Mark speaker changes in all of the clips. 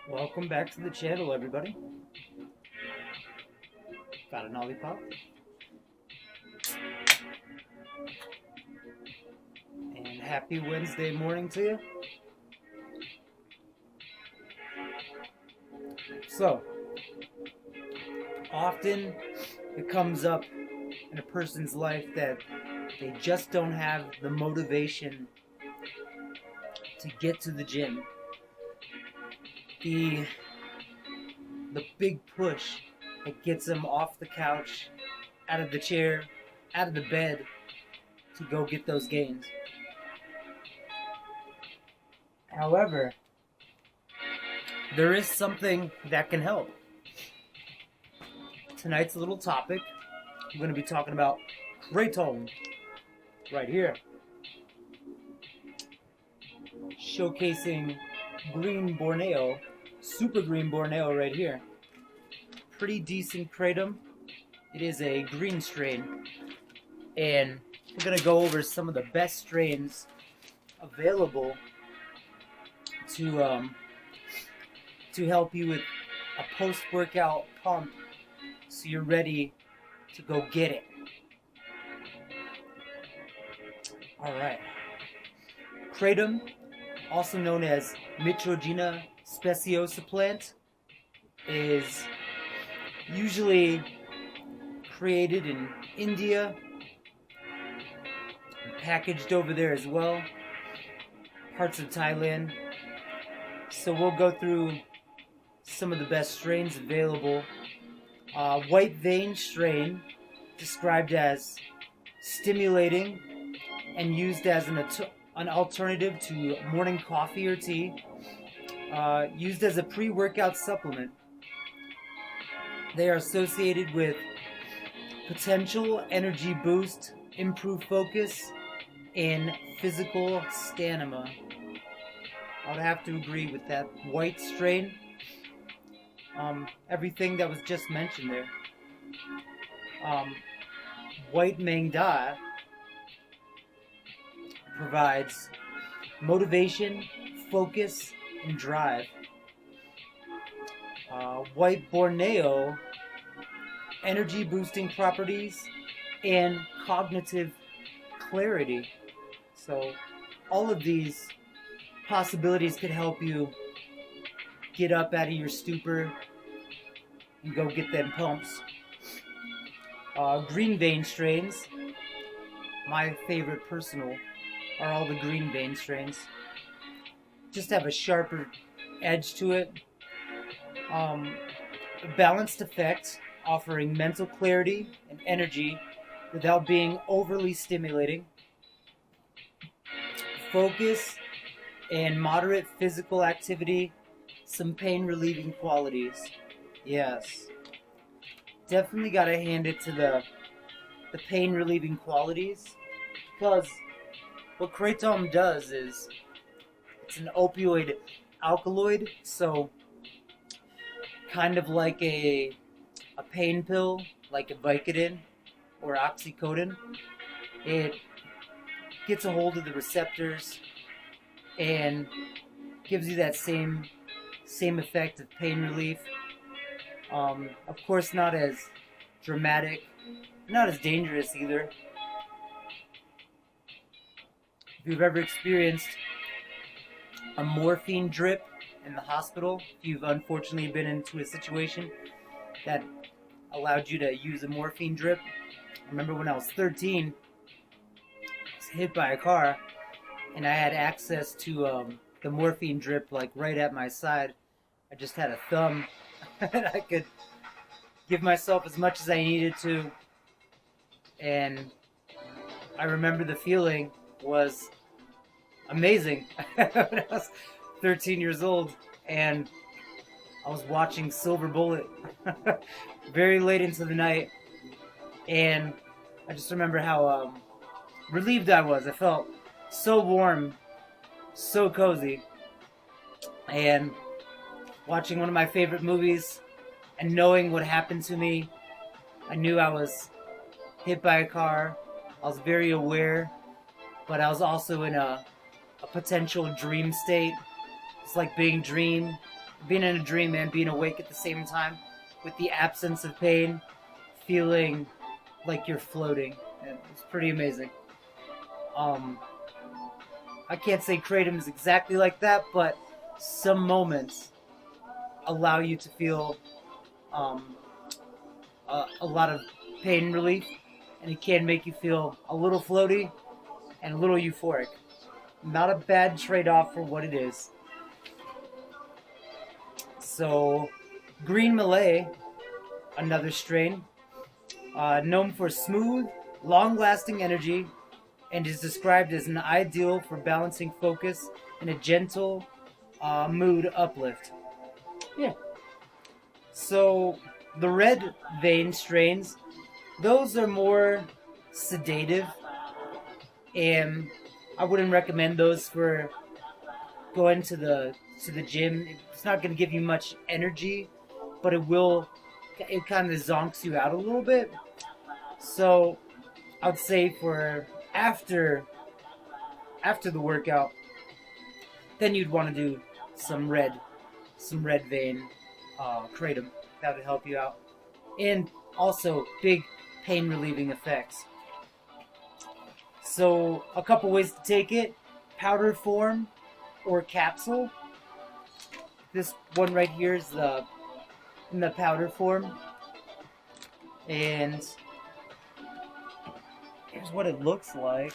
Speaker 1: Welcome back to the channel, everybody. Got an lollipop. And happy Wednesday morning to you. So, often it comes up in a person's life that they just don't have the motivation to get to the gym. The big push that gets them off the couch, out of the chair, out of the bed to go get those gains. However, there is something that can help. Tonight's little topic, I'm going to be talking about Kratom right here. Showcasing green Borneo, super green Borneo right here. Pretty decent Kratom. It is a green strain. And we're going to go over some of the best strains available to help you with a post-workout pump so you're ready to go get it. Alright. Kratom, also known as Mitrogena speciosa plant, is usually created in India, and packaged over there as well, parts of Thailand. So we'll go through some of the best strains available. White vein strain, described as stimulating and used as an alternative to morning coffee or tea, used as a pre-workout supplement. They are associated with potential energy boost, improved focus, and physical stamina. I would have to agree with that white strain. Everything that was just mentioned there. White Maeng provides motivation, focus, and drive. White Borneo, energy boosting properties and cognitive clarity. So all of these possibilities could help you get up out of your stupor and go get them pumps. Green vein strains, my favorite personal, are all the green vein strains. Just have a sharper edge to it. A balanced effect, offering mental clarity and energy without being overly stimulating. Focus and moderate physical activity, some pain relieving qualities. Yes. Definitely gotta hand it to the pain relieving qualities, because what Kratom does is it's an opioid alkaloid, so kind of like a pain pill, like a Vicodin or Oxycodone. It gets a hold of the receptors and gives you that same effect of pain relief. Of course, not as dramatic, not as dangerous either. If you've ever experienced a morphine drip in the hospital, if you've unfortunately been into a situation that allowed you to use a morphine drip. I remember when I was 13, I was hit by a car, and I had access to the morphine drip like right at my side. I just had a thumb, and I could give myself as much as I needed to. And I remember the feeling was amazing when I was 13 years old, and I was watching Silver Bullet very late into the night, and I just remember how relieved I was. I felt so warm, so cozy, and watching one of my favorite movies and knowing what happened to me, I knew I was hit by a car. I was very aware, but I was also in a a potential dream state. It's like being in a dream and being awake at the same time, with the absence of pain, feeling like you're floating. And it's pretty amazing. I can't say Kratom is exactly like that, but some moments allow you to feel a lot of pain relief, and it can make you feel a little floaty and a little euphoric. Not a bad trade-off for what it is. So, Green Malay, another strain, known for smooth, long-lasting energy, and is described as an ideal for balancing focus and a gentle mood uplift. Yeah. So, the red vein strains, those are more sedative, and I wouldn't recommend those for going to the gym. It's not going to give you much energy, but it kind of zonks you out a little bit. So I would say for after the workout, then you'd want to do some red vein kratom. That would help you out, and also big pain relieving effects. So a couple ways to take it: powder form or capsule. This one right here is in the powder form, and here's what it looks like.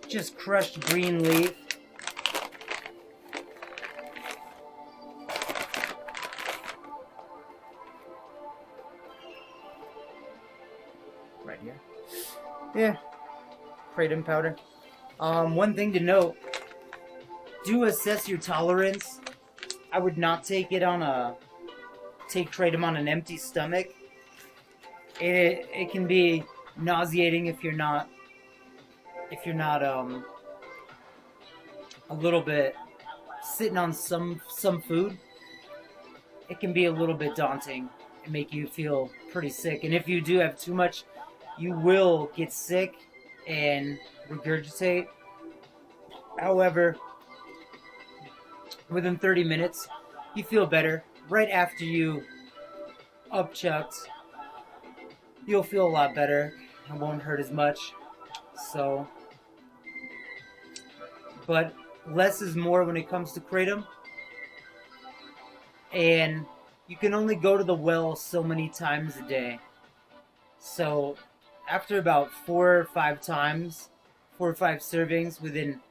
Speaker 1: Just crushed green leaf. Right here. Yeah. Kratom powder. One thing to note, do assess your tolerance. I would not take kratom on an empty stomach. It can be nauseating if you're not a little bit sitting on some food. It can be a little bit daunting and make you feel pretty sick. And if you do have too much, you will get sick and regurgitate. However, within 30 minutes, you feel better. Right after you upchucked, you'll feel a lot better. It won't hurt as much. So, but less is more when it comes to kratom. And you can only go to the well so many times a day. So, after about 4 or 5 servings within,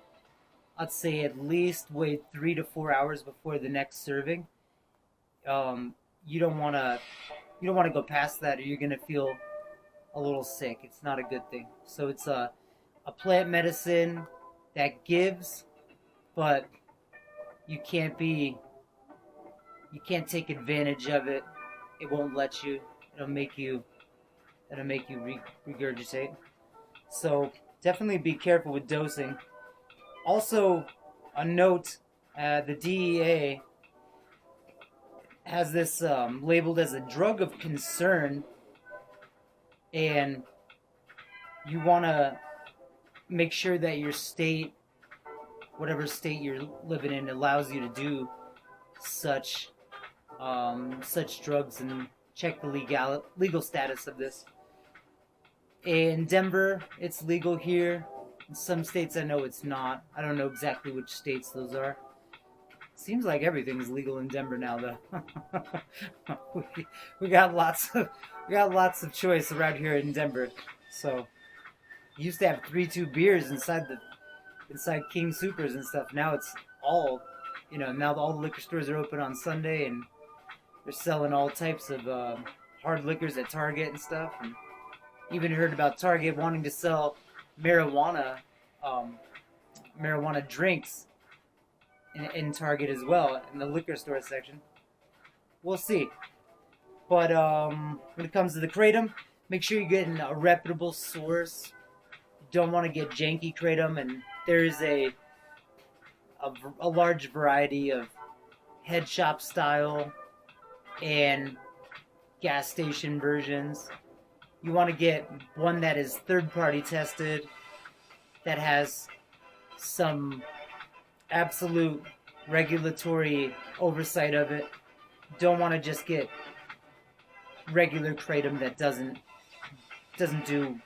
Speaker 1: I'd say at least wait 3 to 4 hours before the next serving. You don't want to go past that, or you're gonna feel a little sick. It's not a good thing. So it's a plant medicine that gives, but you can't take advantage of it. It won't let you. It'll make you regurgitate. So definitely be careful with dosing. Also, a note: the DEA has this labeled as a drug of concern, and you want to make sure that your state, whatever state you're living in, allows you to do such drugs, and check the legal status of this. In Denver, it's legal here. In some states, I know it's not. I don't know exactly which states those are. Seems like everything's legal in Denver now, though. we got lots of choice around here in Denver. So, you used to have 3-2 beers inside King Soopers and stuff. Now it's all, now all the liquor stores are open on Sunday, and they're selling all types of hard liquors at Target and stuff. And even heard about Target wanting to sell marijuana drinks in Target as well, in the liquor store section. We'll see. But when it comes to the kratom, make sure you're getting a reputable source. You don't want to get janky kratom, and there's a large variety of head shop style and gas station versions. You want to get one that is third-party tested, that has some absolute regulatory oversight of it. Don't want to just get regular Kratom that doesn't do,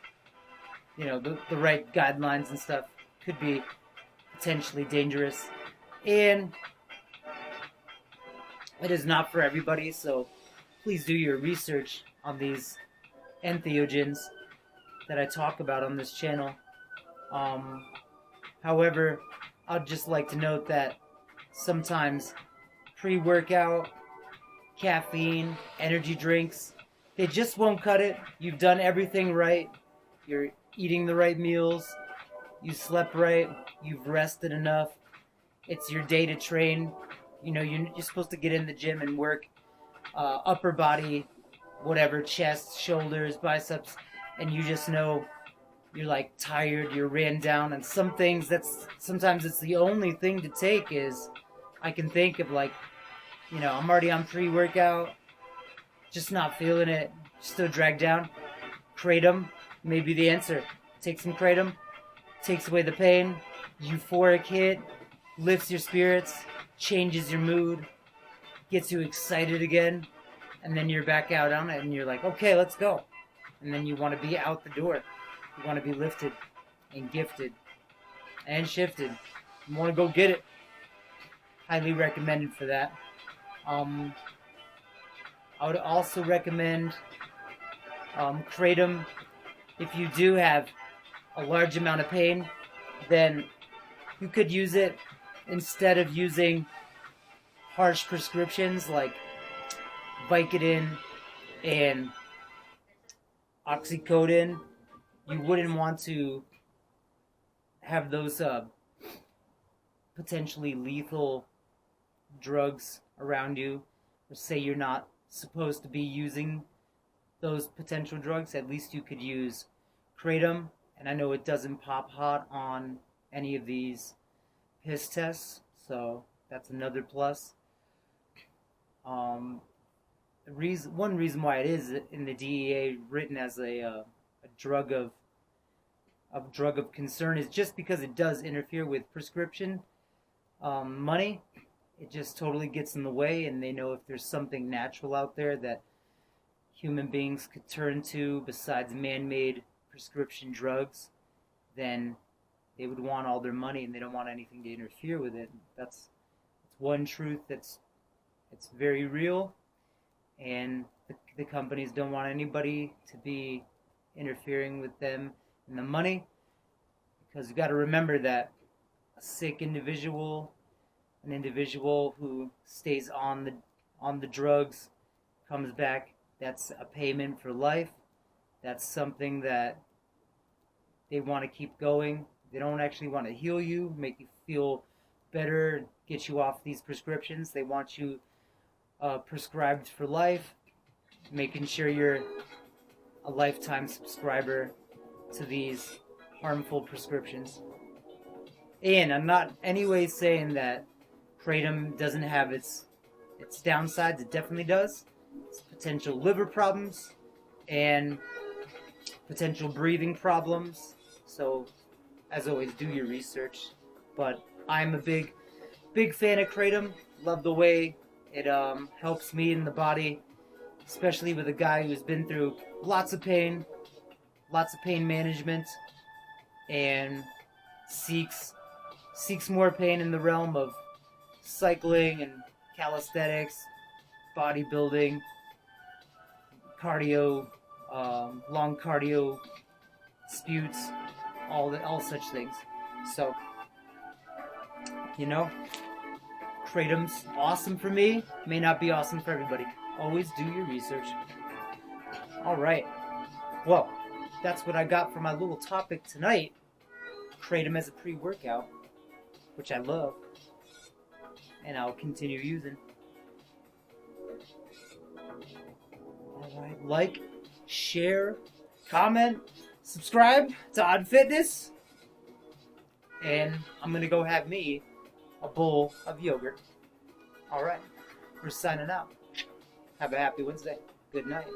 Speaker 1: you know, the right guidelines and stuff. Could be potentially dangerous. And it is not for everybody, so please do your research on these entheogens that I talk about on this channel. However, I'd just like to note that sometimes pre-workout, caffeine, energy drinks, they just won't cut it. You've done everything right. You're eating the right meals. You slept right. You've rested enough. It's your day to train. You know, you're supposed to get in the gym and work upper body, whatever, chest, shoulders, biceps, and you just know you're like tired, you're ran down, and some things sometimes it's the only thing to take is, I can think of, like, you know, I'm already on pre-workout, just not feeling it, still dragged down. Kratom may be the answer. Take some Kratom, takes away the pain, euphoric hit, lifts your spirits, changes your mood, gets you excited again, and then you're back out on it and you're like, okay, let's go. And then you want to be out the door. You want to be lifted and gifted and shifted. You want to go get it. Highly recommended for that. I would also recommend Kratom. If you do have a large amount of pain, then you could use it instead of using harsh prescriptions like Vicodin and oxycodone. You wouldn't want to have those potentially lethal drugs around you, or say you're not supposed to be using those potential drugs. At least you could use Kratom, and I know it doesn't pop hot on any of these piss tests, so that's another plus. One reason why it is in the DEA written as a drug of concern is just because it does interfere with prescription money. It just totally gets in the way, and they know if there's something natural out there that human beings could turn to besides man-made prescription drugs, then they would want all their money, and they don't want anything to interfere with it. That's one truth it's very real, and the companies don't want anybody to be interfering with them and the money, because you got to remember that a sick individual, an individual who stays on the drugs, comes back, that's a payment for life. That's something that they want to keep going. They don't actually want to heal you, make you feel better, get you off these prescriptions. They want you prescribed for life, making sure you're a lifetime subscriber to these harmful prescriptions. And I'm not anyways saying that Kratom doesn't have its downsides. It definitely does. It's potential liver problems and potential breathing problems. So, as always, do your research. But I'm a big fan of Kratom. Love the way it helps me in the body, especially with a guy who's been through lots of pain management, and seeks more pain in the realm of cycling and calisthenics, bodybuilding, cardio, long cardio sputes, all such things. So, you know, Kratom's awesome for me, may not be awesome for everybody. Always do your research. Alright, well, that's what I got for my little topic tonight. Kratom as a pre-workout, which I love, and I'll continue using. Alright, like, share, comment, subscribe to Odd Fitness, and I'm gonna go have me a bowl of yogurt. Alright, we're signing out. Have a happy Wednesday. Good night.